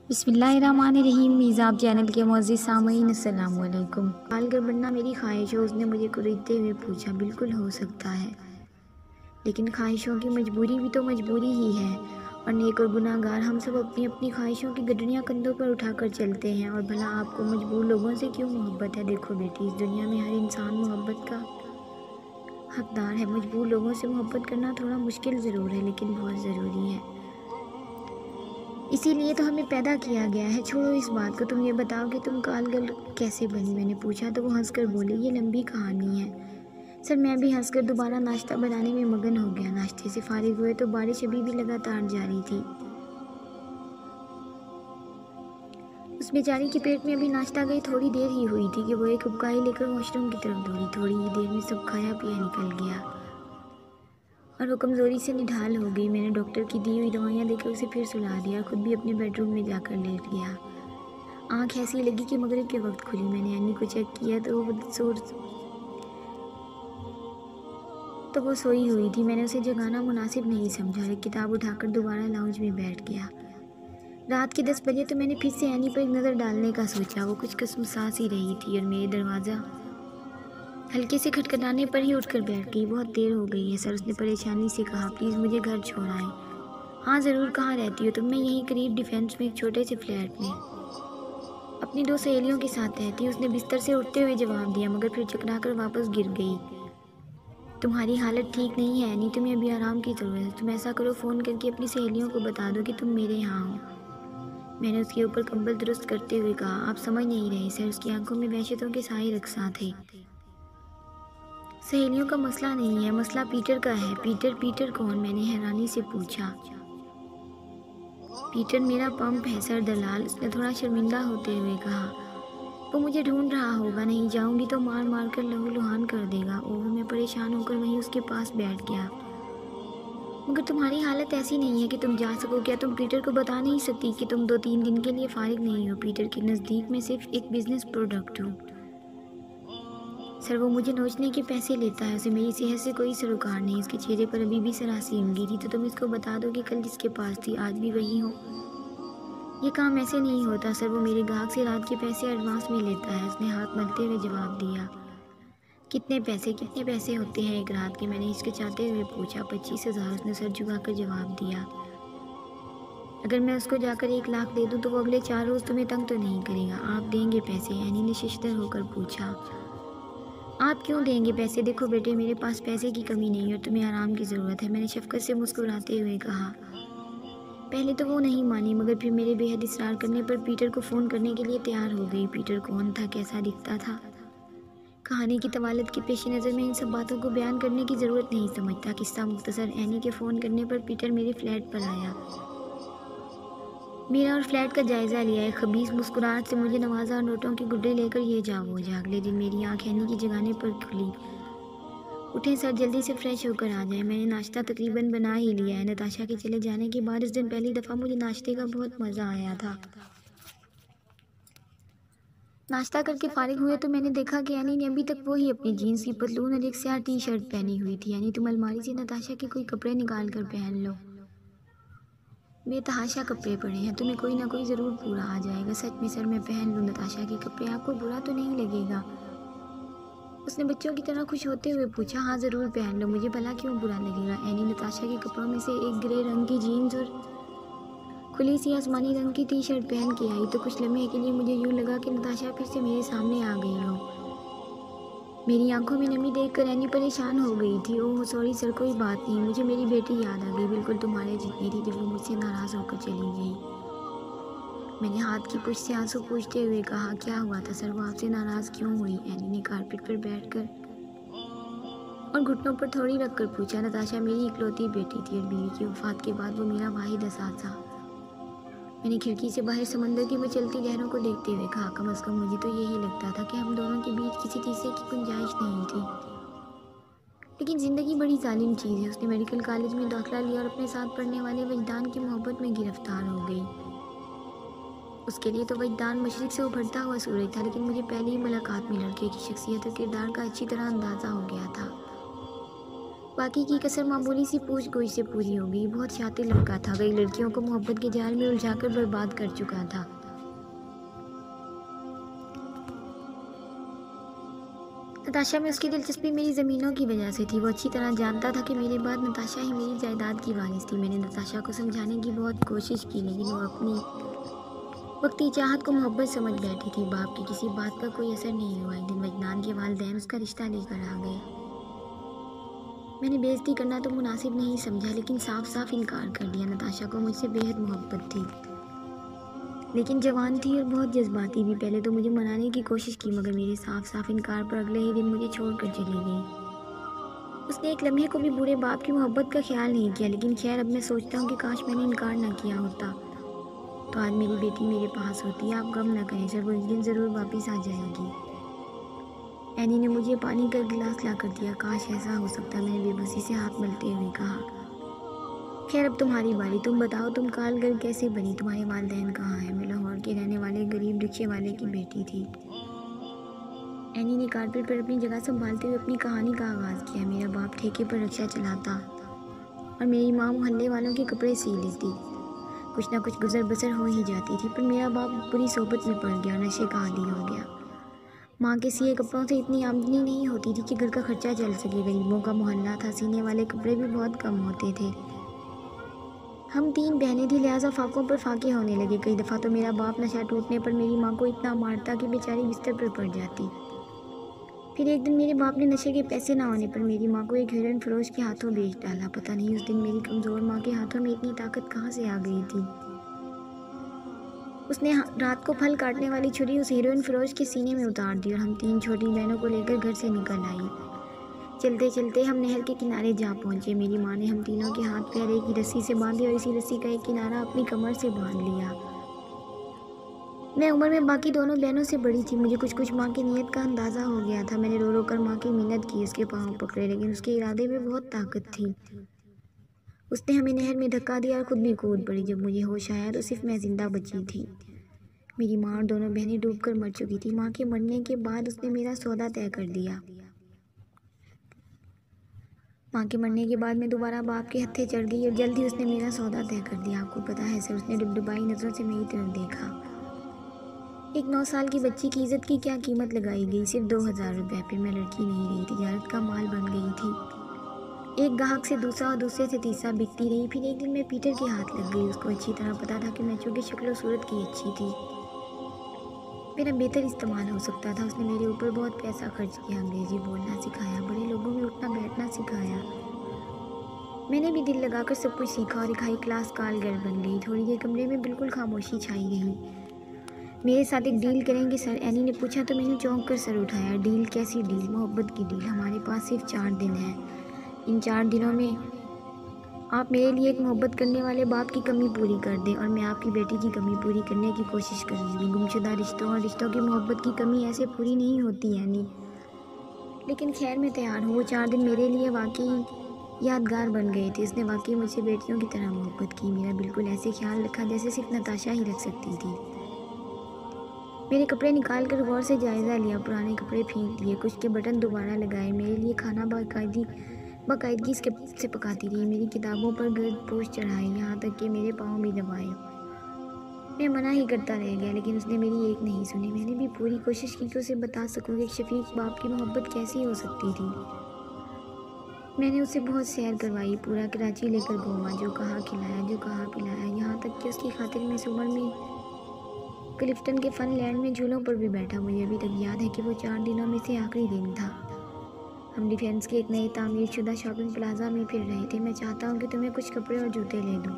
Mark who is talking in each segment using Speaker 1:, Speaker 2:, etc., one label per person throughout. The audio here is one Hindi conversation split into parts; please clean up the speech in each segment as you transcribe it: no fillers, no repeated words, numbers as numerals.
Speaker 1: बिस्मिल्लाहिर्रहमानिर्रहीम। मीज़ाब चैनल के मुअज़्ज़िज़ सामीन अस्सलाम वालेकुम। पालगर बनना मेरी ख्वाहिश है, उसने मुझे कुरेदते हुए पूछा। बिल्कुल हो सकता है, लेकिन ख्वाहिशों की मजबूरी भी तो मजबूरी ही है, और नेक और गुनाहगार हम सब अपनी अपनी ख्वाहिशों की गडरियाँ कंधों पर उठाकर चलते हैं। और भला आपको मजबूर लोगों से क्यों मोहब्बत है? देखो बेटी, इस दुनिया में हर इंसान मोहब्बत का हकदार है। मजबूर लोगों से मोहब्बत करना थोड़ा मुश्किल ज़रूर है, लेकिन बहुत ज़रूरी है। इसीलिए तो हमें पैदा किया गया है। छोड़ो इस बात को, तुम ये बताओ कि तुम कालगल कैसे बनी? मैंने पूछा तो वो हंसकर बोली, ये लंबी कहानी है सर। मैं भी हंसकर दोबारा नाश्ता बनाने में मगन हो गया। नाश्ते से फारिग हुए तो बारिश अभी भी लगातार जारी थी। उस बेचारी के पेट में अभी नाश्ता गई थोड़ी देर ही हुई थी कि वो एक उबकाई लेकर वॉशरूम की तरफ दौड़ी। थोड़ी ही देर में सब खाया पिया निकल गया और वो कमज़ोरी से निढाल हो गई। मैंने डॉक्टर की दी हुई दवाइयाँ देकर उसे फिर सुला दिया, खुद भी अपने बेडरूम में जाकर लेट गया। आँख ऐसी लगी कि मगरिब के वक्त खुली। मैंने एनी को चेक किया तो वो सोई हुई थी। मैंने उसे जगाना मुनासिब नहीं समझा। एक किताब उठाकर दोबारा लाउंज में बैठ गया। रात के 10 बजे तो मैंने फिर से एनी पर एक नज़र डालने का सोचा। वो कुछ कसमसास ही रही थी और मेरे दरवाज़ा हल्के से खटखटाने पर ही उठकर बैठ गई। बहुत देर हो गई है सर, उसने परेशानी से कहा। प्लीज़ मुझे घर छोड़ आएं। हाँ ज़रूर, कहाँ रहती हो तुम? मैं यहीं करीब डिफेंस में एक छोटे से फ्लैट में अपनी 2 सहेलियों के साथ रहती। उसने बिस्तर से उठते हुए जवाब दिया, मगर फिर चकराकर वापस गिर गई। तुम्हारी हालत ठीक नहीं है एनी, तुम्हें अभी आराम की ज़रूरत है। तुम ऐसा करो, फ़ोन करके अपनी सहेलियों को बता दो कि तुम मेरे यहाँ हो। मैंने उसके ऊपर कंबल दुरुस्त करते हुए कहा। आप समझ नहीं रहे सर, उसकी आंखों में वहशतों के साए रक्सा थे। सहेलियों का मसला नहीं है, मसला पीटर का है। पीटर? पीटर कौन? मैंने हैरानी से पूछा। पीटर मेरा पंप है सर, दलाल, उसने थोड़ा शर्मिंदा होते हुए कहा। वो मुझे ढूंढ रहा होगा, नहीं जाऊंगी तो मार मार कर लहूलुहान कर देगा। ओह, मैं परेशान होकर वहीं उसके पास बैठ गया। मगर तुम्हारी हालत ऐसी नहीं है कि तुम जा सको। क्या तुम पीटर को बता नहीं सकती कि तुम 2-3 दिन के लिए फारिग नहीं हो? पीटर के नज़दीक में सिर्फ एक बिजनेस प्रोडक्ट हूँ सर। वो मुझे नोचने के पैसे लेता है, उसे मेरी सेहत से कोई सरोकार नहीं। उसके चेहरे पर अभी भी सरासी उंगली थी। तो तुम इसको बता दो कि कल जिसके पास थी आज भी वही हो। ये काम ऐसे नहीं होता सर, वो मेरे ग्राहक से रात के पैसे एडवांस में लेता है। उसने हाथ मलते हुए जवाब दिया। कितने पैसे होते हैं एक रात के? मैंने हिचकिचाते हुए पूछा। 25,000, उसने सर झुकाकर जवाब दिया। अगर मैं उसको जाकर 1 लाख दे दूं तो वो अगले 4 रोज़ तुम्हें तंग तो नहीं करेगा? आप देंगे पैसे? एनी ने शिश्तर होकर पूछा। आप क्यों देंगे पैसे? देखो बेटे, मेरे पास पैसे की कमी नहीं और तुम्हें आराम की ज़रूरत है, मैंने शफकत से मुस्कुराते हुए कहा। पहले तो वो नहीं मानी, मगर फिर मेरे बेहद इसरार करने पर पीटर को फ़ोन करने के लिए तैयार हो गई। पीटर कौन था, कैसा दिखता था? कहानी की तवालत के पेश नज़र में इन सब बातों को बयान करने की ज़रूरत नहीं समझता। किस्सा मुख्तसर, एनी के फ़ोन करने पर पीटर मेरे फ्लैट पर आया। मेरा और फ्लैट का जायज़ा लिया। एक खबीस मुस्कुराहट से मुझे नवाजा और नोटों की गुड्डे लेकर ये जा वो जा। अगले दिन मेरी आँख एनी की जगाने पर खुली। उठें सर, जल्दी से फ्रेश होकर आ जाएं। मैंने नाश्ता तकरीबन बना ही लिया है। नताशा के चले जाने के बाद इस दिन पहली दफ़ा मुझे नाश्ते का बहुत मज़ा आया था। नाश्ता करके फारिग हुए तो मैंने देखा कि एनी ने अभी तक वो ही अपनी जीन्स की पतलून और एक स्याह टी शर्ट पहनी हुई थी। यानी तुम अलमारी से नताशा के कोई कपड़े निकाल कर पहन लो। बेतहाशा कपड़े पड़े हैं, तुम्हें कोई ना कोई ज़रूर पूरा आ जाएगा। सच में सर, मैं पहन लूँ नताशा के कपड़े? आपको बुरा तो नहीं लगेगा? उसने बच्चों की तरह खुश होते हुए पूछा। हाँ ज़रूर पहन लो, मुझे भला क्यों बुरा लगेगा? एनी नताशा के कपड़ों में से एक ग्रे रंग की जीन्स और खुली सी आसमानी रंग की टी शर्ट पहन के आई तो कुछ लम्हे के लिए मुझे यूँ लगा कि नताशा फिर से मेरे सामने आ गई हो। मेरी आंखों में नमी देखकर एनी परेशान हो गई थी। ओह सॉरी सर, कोई बात नहीं, मुझे मेरी बेटी याद आ गई, बिल्कुल तुम्हारे जितनी थी जब वो मुझसे नाराज़ होकर चली गई। मैंने हाथ की पुष्ट से आंसू पूछते हुए कहा। क्या हुआ था सर, वो आपसे नाराज़ क्यों हुई? एनी ने कारपेट पर बैठकर और घुटनों पर थोड़ी रखकर पूछा। नताशा मेरी इकलौती बेटी थी और बीवी की वफ़ात के बाद वो मेरा वाहिद असासा था। मैंने खिड़की से बाहर समंदर की मचलती लहरों को देखते हुए कहा। कम अज़ कम मुझे तो यही लगता था कि हम दोनों के बीच किसी तीसरे की गुंजाइश नहीं थी। लेकिन ज़िंदगी बड़ी जालिम चीज़ है। उसने मेडिकल कॉलेज में दाखिला लिया और अपने साथ पढ़ने वाले वजदान की मोहब्बत में गिरफ्तार हो गई। उसके लिए तो वजदान मशरिक़ से उभरता हुआ सूरज था, लेकिन मुझे पहली ही मुलाकात में लड़के की शख्सियत और किरदार का अच्छी तरह अंदाज़ा हो गया था। बाकी की कसर मामूली सी पूछ गोई से पूरी हो गई। बहुत शातिर लड़का था, कई लड़कियों को मोहब्बत के जाल में उलझाकर बर्बाद कर चुका था। नताशा में उसकी दिलचस्पी मेरी ज़मीनों की वजह से थी। वो अच्छी तरह जानता था कि मेरे बाद नताशा ही मेरी जायदाद की वारिस थी। मैंने नताशा को समझाने की बहुत कोशिश की, लेकिन वो अपनी वक्ती चाहत को मोहब्बत समझ बैठी थी। बाप की किसी बात का कोई असर नहीं हुआ। एक दिन मजनान के वालिदैन उसका रिश्ता लेकर आ गए। मैंने बेइज्जती करना तो मुनासिब नहीं समझा, लेकिन साफ साफ इनकार कर दिया। नताशा को मुझसे बेहद मोहब्बत थी, लेकिन जवान थी और बहुत जज्बाती भी। पहले तो मुझे मनाने की कोशिश की, मगर मेरे साफ साफ इनकार पर अगले ही दिन मुझे छोड़कर चली गई। उसने एक लम्हे को भी बूढ़े बाप की मोहब्बत का ख्याल नहीं किया। लेकिन खैर, अब मैं सोचता हूँ कि काश मैंने इनकार ना किया होता तो आज मेरी बेटी मेरे पास होती। आप गम ना करें सर, वो एक दिन ज़रूर वापस आ जाएगी। एनी ने मुझे पानी का गिलास ला कर दिया। काश ऐसा हो सकता, मैंने बेबसी से हाथ मलते हुए कहा। खैर, अब तुम्हारी बारी। तुम बताओ, तुम कालगर कैसे बनी? तुम्हारे वालिदैन कहाँ हैं? मैं लाहौर के रहने वाले गरीब रिक्शे वाले की बेटी थी। एनी ने कारपेट पर अपनी जगह संभालते हुए अपनी कहानी का आगाज़ किया। मेरा बाप ठेके पर रिक्शा चलाता और मेरी माँ मोहल्ले वालों के कपड़े सी लेती। कुछ ना कुछ गुजर बसर हो ही जाती थी, पर मेरा बाप बुरी सोबत में पड़ गया, नशे का आदी हो गया। माँ के सिए कपड़ों से इतनी आमदनी नहीं होती थी कि घर का खर्चा चल सके। गरीबों का मोहल्ला था, सीने वाले कपड़े भी बहुत कम होते थे। हम 3 बहनें थी, लिहाजा फाकों पर फाके होने लगे। कई दफ़ा तो मेरा बाप नशा टूटने पर मेरी माँ को इतना मारता कि बेचारी बिस्तर पर पड़ जाती। फिर एक दिन मेरे बाप ने नशे के पैसे ना होने पर मेरी माँ को एक हेरोइन फरोश के हाथों बेच डाला। पता नहीं उस दिन मेरी कमज़ोर माँ के हाथों में इतनी ताकत कहाँ से आ गई थी। उसने रात को फल काटने वाली छुरी उस हीरोइन फरोश के सीने में उतार दी और हम 3 छोटी बहनों को लेकर घर से निकल आई। चलते चलते हम नहर के किनारे जा पहुंचे। मेरी माँ ने हम तीनों के हाथ पैर एक ही रस्सी से बांधे और इसी रस्सी का एक किनारा अपनी कमर से बांध लिया। मैं उम्र में बाकी दोनों बहनों से बड़ी थी। मुझे कुछ कुछ माँ की नीयत का अंदाज़ा हो गया था। मैंने रो रो कर माँ की मिन्नत की, उसके पाँव पकड़े, लेकिन उसके इरादे में बहुत ताकत थी। उसने हमें नहर में धक्का दिया और खुद भी कूद पड़ी। जब मुझे होश आया तो सिर्फ मैं जिंदा बची थी। मेरी माँ और दोनों बहनें डूबकर मर चुकी थी। माँ के मरने के बाद उसने मेरा सौदा तय कर दिया। माँ के मरने के बाद मैं दोबारा बाप के हत्थे चढ़ गई और जल्द ही उसने मेरा सौदा तय कर दिया। आपको पता है सर, उसने डुबडुबाई नज़रों से मेरी तरफ देखा। एक 9 साल की बच्ची की इज्जत की क्या कीमत लगाई गई? सिर्फ 2000 रुपये पे। मैं लड़की नहीं रही, तिजारत का माल बन गई थी। एक ग्राहक से दूसरा और दूसरे से तीसरा बिकती रही। फिर एक दिन मैं पीटर के हाथ लग गई। उसको अच्छी तरह पता था कि मैं चूँकि शक्ल और सूरत की अच्छी थी, मेरा बेहतर इस्तेमाल हो सकता था। उसने मेरे ऊपर बहुत पैसा खर्च किया, अंग्रेज़ी बोलना सिखाया, बड़े लोगों में उठना बैठना सिखाया। मैंने भी दिल लगाकर सब कुछ सीखा और एक हाई क्लास कारीगर बन गई। थोड़ी देर कमरे में बिल्कुल खामोशी छाई रही। मेरे साथ एक डील करेंगे सर? एनी ने पूछा तो मैंने चौंक कर सर उठाया। डील? कैसी डील? मोहब्बत की डील। हमारे पास सिर्फ 4 दिन हैं। इन 4 दिनों में आप मेरे लिए एक मोहब्बत करने वाले बाप की कमी पूरी कर दें और मैं आपकी बेटी की कमी पूरी करने की कोशिश करूँगी। गुमशुदा रिश्तों और रिश्तों की मोहब्बत की कमी ऐसे पूरी नहीं होती है नहीं, लेकिन खैर मैं तैयार हूँ। वो 4 दिन मेरे लिए वाकई यादगार बन गए थे। उसने वाकई मुझसे बेटियों की तरह मोहब्बत की। मेरा बिल्कुल ऐसे ख्याल रखा जैसे सिर्फ नताशा ही रख सकती थी। मेरे कपड़े निकाल कर गौर से जायज़ा लिया, पुराने कपड़े फेंक दिए, कुछ के बटन दोबारा लगाए। मेरे लिए खाना बाकायदगी से पकाती रही। मेरी किताबों पर गर्द पोश चढ़ाए, यहाँ तक कि मेरे पाँव भी दबाए। मैं मना ही करता रह गया, लेकिन उसने मेरी एक नहीं सुनी। मैंने भी पूरी कोशिश की कि उसे बता सकूँ कि शफीक बाप की मोहब्बत कैसी हो सकती थी। मैंने उसे बहुत सैर करवाई, पूरा कराची लेकर घूमा, जो कहा खिलाया, जो कहा पिलाया, यहाँ तक कि उसकी खातिर में इस उम्र में क्लिफ्टन के फन लैंड में झूलों पर भी बैठा। मुझे अभी तक याद है कि वो 4 दिनों में से आखिरी दिन था। हम डिफेंस के एक नए तामीर शुदा शॉपिंग प्लाजा में फिर रहे थे। मैं चाहता हूँ कि तुम्हें कुछ कपड़े और जूते ले दूँ।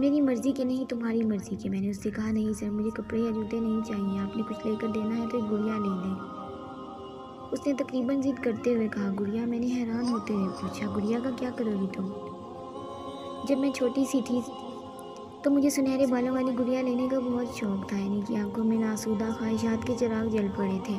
Speaker 1: मेरी मर्ज़ी के नहीं, तुम्हारी मर्ज़ी के। मैंने उससे कहा, नहीं सर, मुझे कपड़े या जूते नहीं चाहिए। आपने कुछ लेकर देना है तो एक गुड़िया ले दें। उसने तकरीबन जिद करते हुए कहा, गुड़िया? मैंने हैरान होते हुए पूछा, गुड़िया का क्या करोगी तुम? जब मैं छोटी सी थी तो मुझे सुनहरे बालों वाली गुड़िया लेने का बहुत शौक था। यानी कि आंखों में नासूदा ख्वाहिशात के चिराग जल पड़े थे।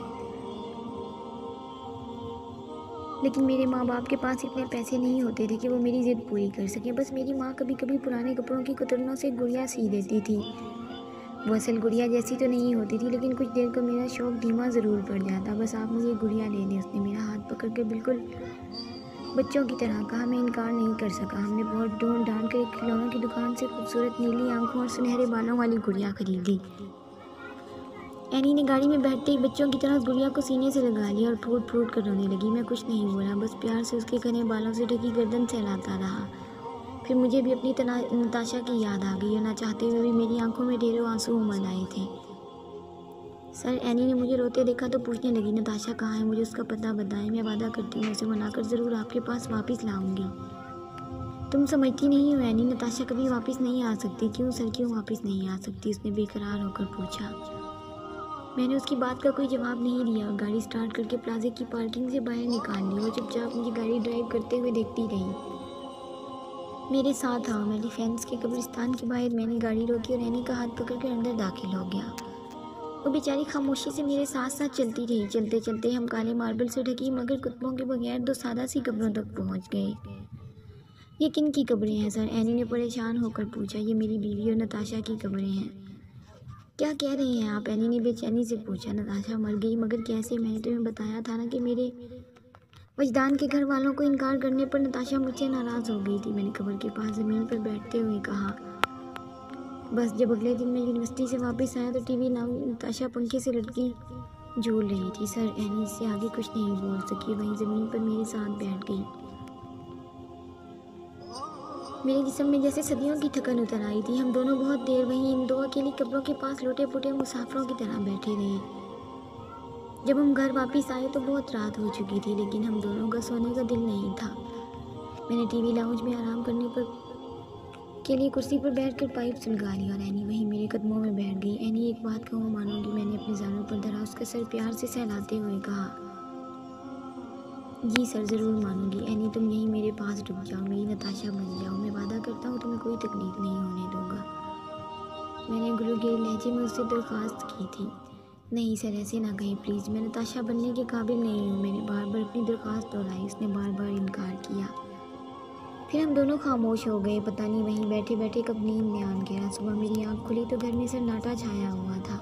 Speaker 1: लेकिन मेरे माँ बाप के पास इतने पैसे नहीं होते थे कि वो मेरी ज़िद पूरी कर सके। बस मेरी माँ कभी कभी पुराने कपड़ों की कुतरनों से गुड़िया सी देती थी। वो असल गुड़िया जैसी तो नहीं होती थी, लेकिन कुछ देर को मेरा शौक धीमा ज़रूर पड़ जाता। बस आप मुझे गुड़िया ले दें। उसने मेरा हाथ पकड़ कर बिल्कुल बच्चों की तरह कहा। मैं इनकार नहीं कर सका। हमने बहुत ढूंढ ढांड कर एक खिलौनों की दुकान से खूबसूरत नीली आंखों और सुनहरे बालों वाली गुड़िया खरीदी। एनी ने गाड़ी में बैठते ही बच्चों की तरह उस गुड़िया को सीने से लगा लिया और फूट फूट कर रोने लगी। मैं कुछ नहीं बोला, बस प्यार से उसके घने बालों से ढकी गर्दन सहलाता रहा। फिर मुझे भी अपनी नताशा की याद आ गई और ना चाहते हुए भी मेरी आंखों में ढेरों आंसू उमड़ आए थे। सर, एनी ने मुझे रोते देखा तो पूछने लगी, नताशा कहाँ है? मुझे उसका पता बताएं। मैं वादा करती हूँ उसे मनाकर ज़रूर आपके पास वापस लाऊंगी। तुम समझती नहीं हो एनी, नताशा कभी वापस नहीं आ सकती। क्यों सर, क्यों वापस नहीं आ सकती? उसने बेकरार होकर पूछा। मैंने उसकी बात का कोई जवाब नहीं दिया और गाड़ी स्टार्ट करके प्लाजे की पार्किंग से बाहर निकाल ली। वो चुपचाप मुझे गाड़ी ड्राइव करते हुए देखती रही। मेरे साथ आओ। मेरी फ्रेंड्स के कब्रिस्तान के बाहर मैंने गाड़ी रोकी और एनी का हाथ पकड़कर अंदर दाखिल हो गया। वो बेचारी खामोशी से मेरे साथ साथ चलती रही। चलते चलते हम काले मार्बल से ढकी मगर कुतुबों के बगैर दो सादा सी कब्रों तक पहुंच गए। ये किन की कब्रें हैं सर? एनी ने परेशान होकर पूछा। ये मेरी बीवी और नताशा की कब्रें हैं। क्या कह रही हैं आप? एनी ने बेचैनी से पूछा। नताशा मर गई, मगर कैसे? मैंने तुम्हें बताया था ना कि मेरे वजदान के घर वालों को इनकार करने पर नताशा मुझसे नाराज़ हो गई थी। मैंने कब्र के पास ज़मीन पर बैठते हुए कहा। बस जब अगले दिन मैं यूनिवर्सिटी से वापस आया तो टीवी नताशा पंखे से लटकी झूल रही थी। सर, एनी इससे आगे कुछ नहीं बोल सकी। वहीं ज़मीन पर मेरे साथ बैठ गई। मेरे जिस्म में जैसे सदियों की थकन उतर आई थी। हम दोनों बहुत देर वहीं इन दो अकेली कब्रों के पास लौटे पुटे मुसाफिरों की तरह बैठे रहे। जब हम घर वापस आए तो बहुत रात हो चुकी थी, लेकिन हम दोनों का सोने का दिल नहीं था। मैंने टीवी लाउंज में आराम करने के लिए कुर्सी पर बैठकर पाइप सुलगा ली और एनी वहीं मेरे कदमों में बैठ गई। एनी, एक बात कहूँ मानोगी? मैंने अपने जानों पर धरा उसका सर प्यार से सहलाते हुए कहा। जी सर, ज़रूर मानूंगी। एनी, तुम यहीं मेरे पास रुक जाओ, मेरी नताशा बन जाओ। मैं वादा करता हूँ तुम्हें कोई तकलीफ नहीं होने दूंगा। मैंने गुलगुले लहजे में उससे दरख्वास्त की थी। नहीं सर, ऐसे ना कहीं प्लीज़। मैं नताशा बनने के काबिल नहीं हूँ। मैंने बार बार अपनी दरख्वास्त दोहराई। उसने बार बार इनकार किया। फिर हम दोनों खामोश हो गए। पता नहीं वहीं बैठे बैठे कब नींद में आन गया। सुबह मेरी आँख खुली तो घर में सन्नाटा छाया हुआ था।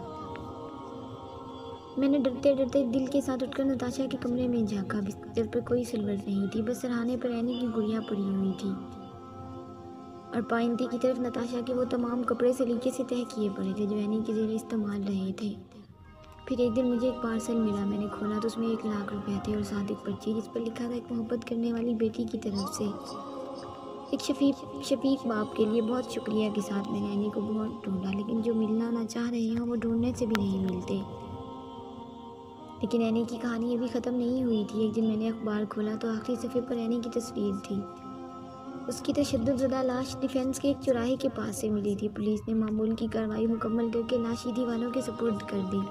Speaker 1: मैंने डरते डरते दिल के साथ उठकर नताशा के कमरे में झाँका। बिस्तर पर कोई सिलवट नहीं थी, बस सरहाने पर एनी की गुड़िया पड़ी हुई थी और पाइंती की तरफ नताशा के वो तमाम कपड़े सलीके से तह किए पड़े थे जो एनी के ज़रिए इस्तेमाल रहे थे। फिर एक दिन मुझे एक पार्सल मिला। मैंने खोला तो उसमें 1 लाख रुपए थे और साथ एक पर्ची जिस पर लिखा था, एक मोहब्बत करने वाली बेटी की तरफ से एक शफीक बाप के लिए बहुत शुक्रिया के साथ। मैंने एनी को बहुत ढूंढा, लेकिन जो मिलना ना चाह रहे हैं वो ढूंढने से भी नहीं मिलते। लेकिन एनी की कहानी अभी ख़त्म नहीं हुई थी। एक दिन मैंने अखबार खोला तो आखिरी सफ़े पर एनी की तस्वीर थी। उसकी तशद्दुदज़दा लाश डिफेंस के एक चौराहे के पास से मिली थी। पुलिस ने मामूल की कार्रवाई मुकम्मल करके लाश ईदी वालों के सुपुर्द कर दी।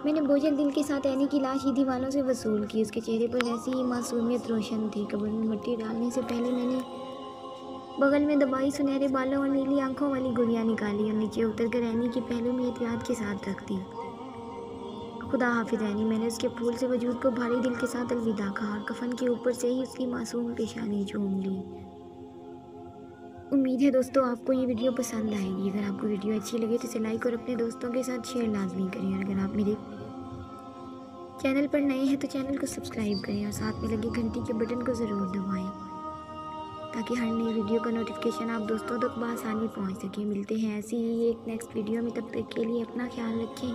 Speaker 1: मैंने बोझल दिल के साथ एनी की लाश ईदी वालों से वसूल की। उसके चेहरे पर वैसी ही मासूमियत रोशन थी। कब्र में मिट्टी डालने से पहले मैंने बगल में दबाई सुनहरे बालों और नीली आंखों वाली गुड़िया निकाली और नीचे उतरकर एनी के पहलू में एहतियात के साथ रख दी। खुदा हाफिज़ एनी। मैंने उसके फूल से वजूद को भारी दिल के साथ अलविदा कहा और कफन के ऊपर से ही उसकी मासूम पेशानी चूम ली। उम्मीद है दोस्तों आपको ये वीडियो पसंद आएगी। अगर आपको वीडियो अच्छी लगे तो इसे लाइक और अपने दोस्तों के साथ शेयर लाजमी करें। और अगर आप मेरे चैनल पर नए हैं तो चैनल को सब्सक्राइब करें और साथ में लगे घंटी के बटन को ज़रूर दबाएं ताकि हर नई वीडियो का नोटिफिकेशन आप दोस्तों तक बआसानी पहुंच सके। मिलते हैं ऐसी ही एक नेक्स्ट वीडियो में। तब तक के लिए अपना ख्याल रखें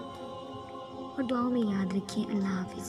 Speaker 1: और दुआओं में याद रखें। अल्लाह हाफिज़।